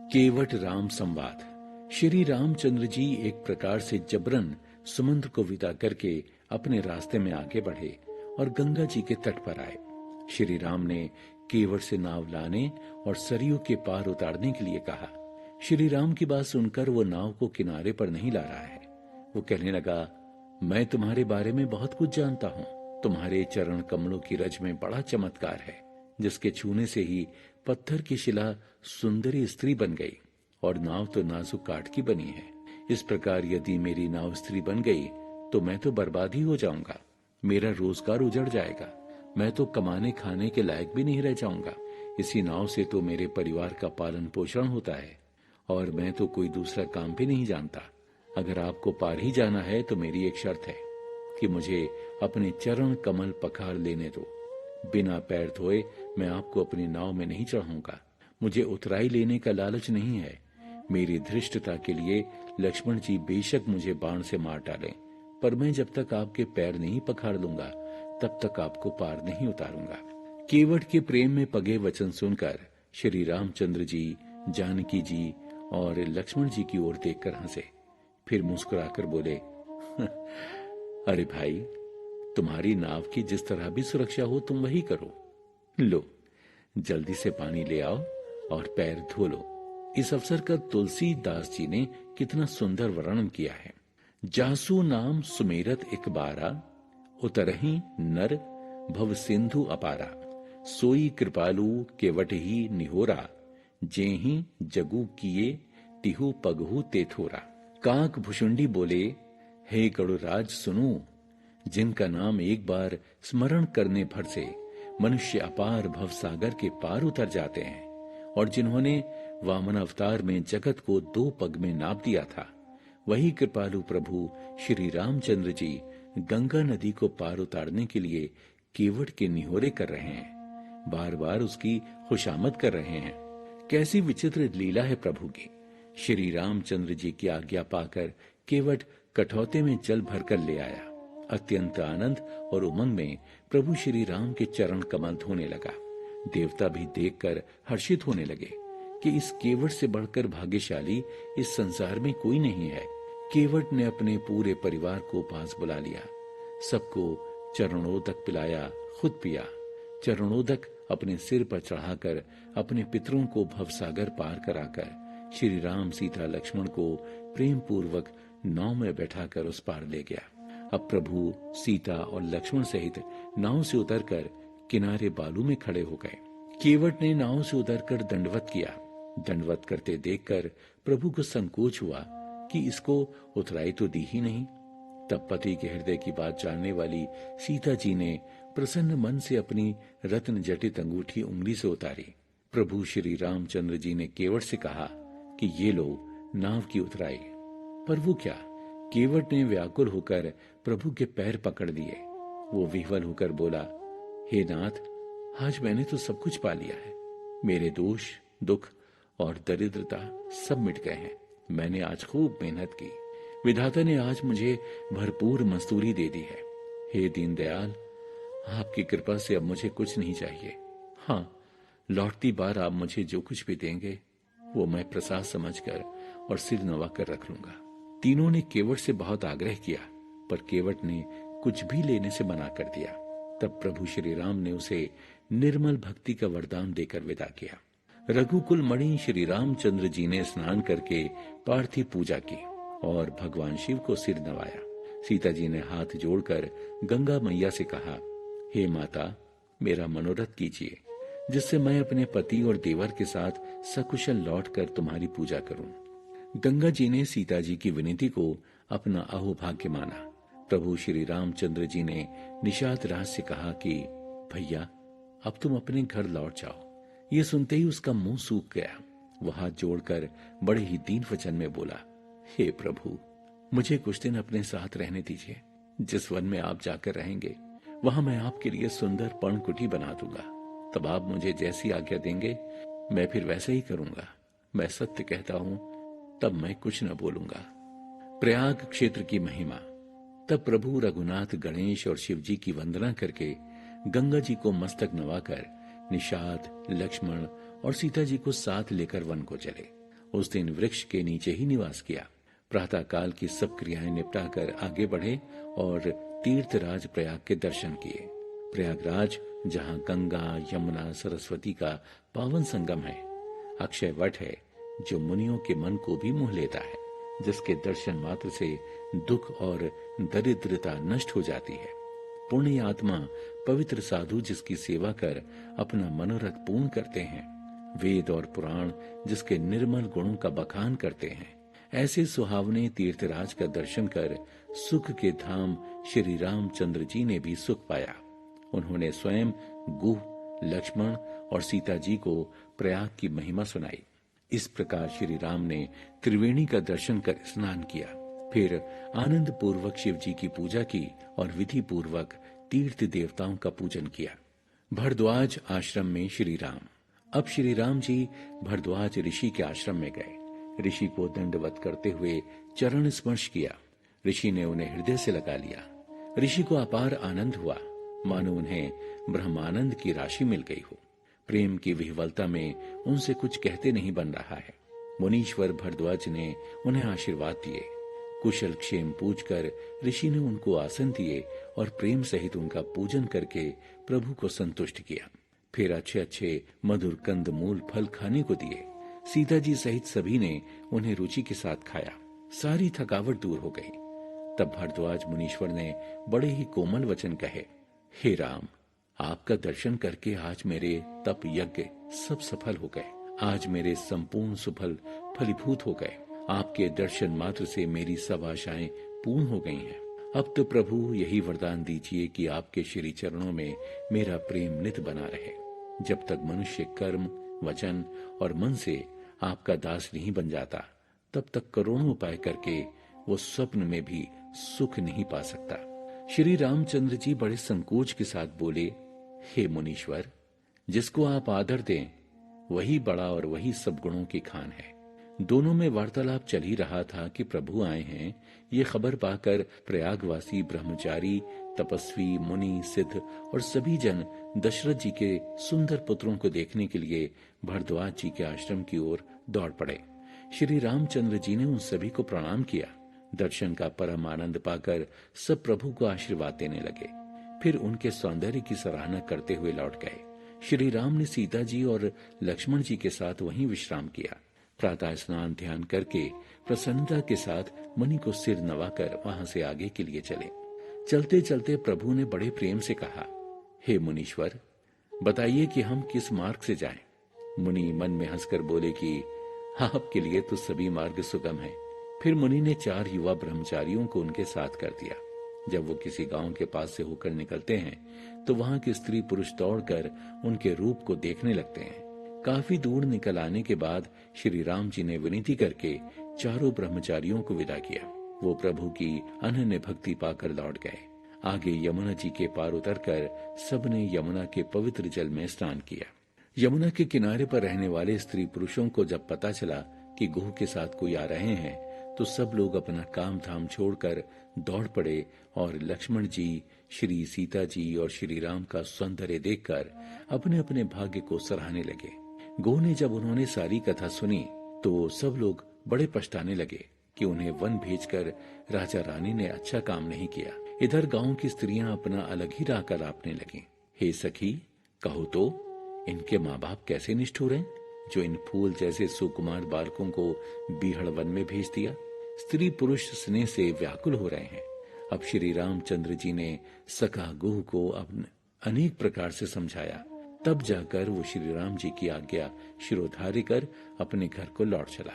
केवट राम संवाद। श्री रामचंद्र जी एक प्रकार से जबरन समुद्र को विदा करके अपने रास्ते में आगे बढ़े और गंगा जी के तट पर आए। श्री राम ने केवट से नाव लाने और सरयू के पार उतारने के लिए कहा। श्री राम की बात सुनकर वो नाव को किनारे पर नहीं ला रहा है। वो कहने लगा, मैं तुम्हारे बारे में बहुत कुछ जानता हूँ। तुम्हारे चरण कमलों की रज में बड़ा चमत्कार है, जिसके छूने से ही पत्थर की शिला सुंदरी स्त्री बन गई और नाव तो नाजुक काठ की बनी है। इस प्रकार यदि मेरी नाव स्त्री बन गई तो मैं तो बर्बाद ही हो जाऊंगा। मेरा रोजगार उजड़ जाएगा। मैं तो कमाने खाने के लायक भी नहीं रह जाऊंगा। इसी नाव से तो मेरे परिवार का पालन पोषण होता है और मैं तो कोई दूसरा काम भी नहीं जानता। अगर आपको पार ही जाना है तो मेरी एक शर्त है कि मुझे अपने चरण कमल पखार लेने दो। बिना पैर धोए मैं आपको अपनी नाव में नहीं चढ़ाऊंगा। मुझे उतराई लेने का लालच नहीं है। मेरी धृष्टता के लिए लक्ष्मण जी बेशक मुझे बाण से मार डालें, पर मैं जब तक आपके पैर नहीं पखार लूंगा तब तक आपको पार नहीं उतारूंगा। केवट के प्रेम में पगे वचन सुनकर श्री रामचंद्र जी, जानकी जी और लक्ष्मण जी की ओर देखकर हंसे। फिर मुस्कुराकर बोले, अरे भाई, तुम्हारी नाव की जिस तरह भी सुरक्षा हो तुम वही करो। लो, जल्दी से पानी ले आओ और पैर धो लो। इस अवसर का तुलसीदास जी ने कितना सुंदर वर्णन किया है। जासु नाम सुमेरत एक बारा, उतरही नर भव सिंधु अपारा। सोई कृपालु केवट ही निहोरा, जेहि जगु किए तिहु पगहु तेथोरा। काक भुषुंडी बोले, हे गरुराज सुनो, जिनका नाम एक बार स्मरण करने भर से मनुष्य अपार भवसागर के पार उतर जाते हैं और जिन्होंने वामन अवतार में जगत को 2 पग में नाप दिया था, वही कृपालु प्रभु श्री रामचंद्र जी गंगा नदी को पार उतारने के लिए केवट के निहोरे कर रहे हैं, बार बार उसकी खुशामद कर रहे हैं। कैसी विचित्र लीला है प्रभु की। श्री रामचंद्र जी की आज्ञा पाकर केवट कठौते में जल भरकर ले आया। अत्यंत आनंद और उमंग में प्रभु श्री राम के चरण कमल धोने लगा। देवता भी देखकर हर्षित होने लगे कि इस केवट से बढ़कर भाग्यशाली इस संसार में कोई नहीं है। केवट ने अपने पूरे परिवार को पास बुला लिया, सबको चरणोदक पिलाया, खुद पिया। चरणोदक अपने सिर पर चढ़ाकर अपने पितरों को भवसागर पार कराकर श्री राम, सीता, लक्ष्मण को प्रेम पूर्वक नाव में बैठाकर उस पार ले गया। अब प्रभु सीता और लक्ष्मण सहित नाव से उतरकर किनारे बालू में खड़े हो गए। केवट ने नाव से उतरकर दंडवत किया। दंडवत करते देखकर प्रभु को संकोच हुआ कि इसको उतराई तो दी ही नहीं। तब पति के हृदय की बात जानने वाली सीता जी ने प्रसन्न मन से अपनी रत्न जटित अंगूठी उंगली से उतारी। प्रभु श्री रामचंद्र जी ने केवट से कहा कि ये लो नाव की उतराई। पर वो क्या, केवट ने व्याकुल होकर प्रभु के पैर पकड़ लिए। वो विह्वल होकर बोला, हे नाथ, आज मैंने तो सब कुछ पा लिया है। मेरे दोष, दुख और दरिद्रता सब मिट गए हैं। मैंने आज खूब मेहनत की। विधाता ने आज मुझे भरपूर मजदूरी दे दी है। हे दीनदयाल, आपकी कृपा से अब मुझे कुछ नहीं चाहिए। हाँ, लौटती बार आप मुझे जो कुछ भी देंगे वो मैं प्रसाद समझकर और सिर नवाकर रख लूंगा। तीनों ने केवट से बहुत आग्रह किया, पर केवट ने कुछ भी लेने से मना कर दिया। तब प्रभु श्री राम ने उसे निर्मल भक्ति का वरदान देकर विदा किया। रघुकुल मणि श्री रामचंद्र जी ने स्नान करके पार्थिव पूजा की और भगवान शिव को सिर नवाया। सीता जी ने हाथ जोड़कर गंगा मैया से कहा, हे माता, मेरा मनोरथ कीजिए, जिससे मैं अपने पति और देवर के साथ सकुशल लौटकर तुम्हारी पूजा करूं। गंगा जी ने सीता जी की विनती को अपना अहोभाग्य माना। प्रभु श्री रामचंद्र जी ने निषाद राज से कहा कि भैया, अब तुम अपने घर लौट जाओ। ये सुनते ही उसका मुंह सूख गया। वह हाथ जोड़कर बड़े ही दीन वचन में बोला, हे प्रभु, मुझे कुछ दिन अपने साथ रहने दीजिए। जिस वन में आप जाकर रहेंगे वहां मैं आपके लिए सुंदर पर्णकुटी बना दूंगा। तब आप मुझे जैसी आज्ञा देंगे मैं फिर वैसे ही करूंगा। मैं सत्य कहता हूं, तब मैं कुछ न बोलूंगा। प्रयाग क्षेत्र की महिमा। तब प्रभु रघुनाथ, गणेश और शिव जी की वंदना करके गंगा जी को मस्तक नवाकर निषाद, लक्ष्मण और सीता जी को साथ लेकर वन को चले उस दिन वृक्ष के नीचे ही निवास किया। प्रातः काल की सब क्रियाएं निपटाकर आगे बढ़े और तीर्थराज प्रयाग के दर्शन किए। प्रयागराज जहाँ गंगा, यमुना, सरस्वती का पावन संगम है, अक्षय वट है जो मुनियों के मन को भी मोह लेता है, जिसके दर्शन मात्र से दुख और दरिद्रता नष्ट हो जाती है। पुण्य आत्मा, पवित्र साधु जिसकी सेवा कर अपना मनोरथ पूर्ण करते हैं, वेद और पुराण जिसके निर्मल गुणों का बखान करते हैं, ऐसे सुहावने तीर्थराज का दर्शन कर सुख के धाम श्री रामचंद्र जी ने भी सुख पाया। उन्होंने स्वयं गुह, लक्ष्मण और सीता जी को प्रयाग की महिमा सुनाई। इस प्रकार श्री राम ने त्रिवेणी का दर्शन कर स्नान किया, फिर आनंद पूर्वक शिव जी की पूजा की और विधि पूर्वक तीर्थ देवताओं का पूजन किया। भरद्वाज आश्रम में श्री राम। अब श्री राम जी भरद्वाज ऋषि के आश्रम में गए। ऋषि को दंडवत करते हुए चरण स्पर्श किया। ऋषि ने उन्हें हृदय से लगा लिया। ऋषि को अपार आनंद हुआ, मानो उन्हें ब्रह्मानंद की राशि मिल गई हो। प्रेम की विह्वलता में उनसे कुछ कहते नहीं बन रहा है। मुनीश्वर भरद्वाज ने उन्हें आशीर्वाद दिए। कुशल क्षेम पूछकर ऋषि ने उनको आसन दिए और प्रेम सहित उनका पूजन करके प्रभु को संतुष्ट किया। फिर अच्छे अच्छे मधुर कंद मूल फल खाने को दिए। सीता जी सहित सभी ने उन्हें रुचि के साथ खाया। सारी थकावट दूर हो गई। तब भरद्वाज मुनीश्वर ने बड़े ही कोमल वचन कहे, हे राम, आपका दर्शन करके आज मेरे तप यज्ञ सब सफल हो गए। आज मेरे संपूर्ण सुफल फलीभूत हो गए। आपके दर्शन मात्र से मेरी सब आशाएं पूर्ण हो गई हैं। अब तो प्रभु यही वरदान दीजिए कि आपके श्री चरणों में मेरा प्रेम नित बना रहे। जब तक मनुष्य कर्म, वचन और मन से आपका दास नहीं बन जाता, तब तक करोड़ों उपाय करके वो स्वप्न में भी सुख नहीं पा सकता। श्री रामचंद्र जी बड़े संकोच के साथ बोले, हे मुनीश्वर, जिसको आप आदर दें वही बड़ा और वही सब गुणों की खान है। दोनों में वार्तालाप चल ही रहा था कि प्रभु आए हैं। ये खबर पाकर प्रयागवासी ब्रह्मचारी, तपस्वी, मुनि, सिद्ध और सभी जन दशरथ जी के सुंदर पुत्रों को देखने के लिए भरद्वाज जी के आश्रम की ओर दौड़ पड़े। श्री रामचंद्र जी ने उन सभी को प्रणाम किया। दर्शन का परम आनंद पाकर सब प्रभु को आशीर्वाद देने लगे। फिर उनके सौंदर्य की सराहना करते हुए लौट गए। श्री राम ने सीता जी और लक्ष्मण जी के साथ वहीं विश्राम किया। प्रातः स्नान ध्यान करके प्रसन्नता के साथ मुनि को सिर नवाकर वहां से आगे के लिए चले। चलते चलते प्रभु ने बड़े प्रेम से कहा, हे मुनीश्वर, बताइए कि हम किस मार्ग से जाएं। मुनि मन में हंसकर बोले कि आपके लिए तो सभी मार्ग सुगम हैं। फिर मुनि ने 4 युवा ब्रह्मचारियों को उनके साथ कर दिया। जब वो किसी गांव के पास से होकर निकलते हैं तो वहां के स्त्री पुरुष दौड़कर उनके रूप को देखने लगते हैं। काफी दूर निकल आने के बाद श्री राम जी ने विनती करके चारों ब्रह्मचारियों को विदा किया। वो प्रभु की अनन्य भक्ति पाकर लौट गए। आगे यमुना जी के पार उतरकर सबने यमुना के पवित्र जल में स्नान किया। यमुना के किनारे पर रहने वाले स्त्री पुरुषों को जब पता चला कि गुह के साथ कोई आ रहे हैं तो सब लोग अपना काम धाम छोड़कर दौड़ पड़े और लक्ष्मण जी, श्री सीता जी और श्री राम का सौंदर्य देखकर अपने अपने भाग्य को सराहने लगे। गोह ने जब उन्होंने सारी कथा सुनी तो सब लोग बड़े पछताने लगे कि उन्हें वन भेजकर राजा रानी ने अच्छा काम नहीं किया। इधर गांव की स्त्रियां अपना अलग ही राह लापने लगी। हे सखी, कहो तो इनके माँ बाप कैसे निष्ठुर हैं, जो इन फूल जैसे सुकुमार बालकों को बीहड़ वन में भेज दिया। स्त्री पुरुष स्नेह से व्याकुल हो रहे हैं। अब श्री रामचंद्र जी ने सखा गुह को अपने अनेक प्रकार से समझाया। तब जाकर वो श्री राम जी की आज्ञा शिरोधार्य कर अपने घर को लौट चला।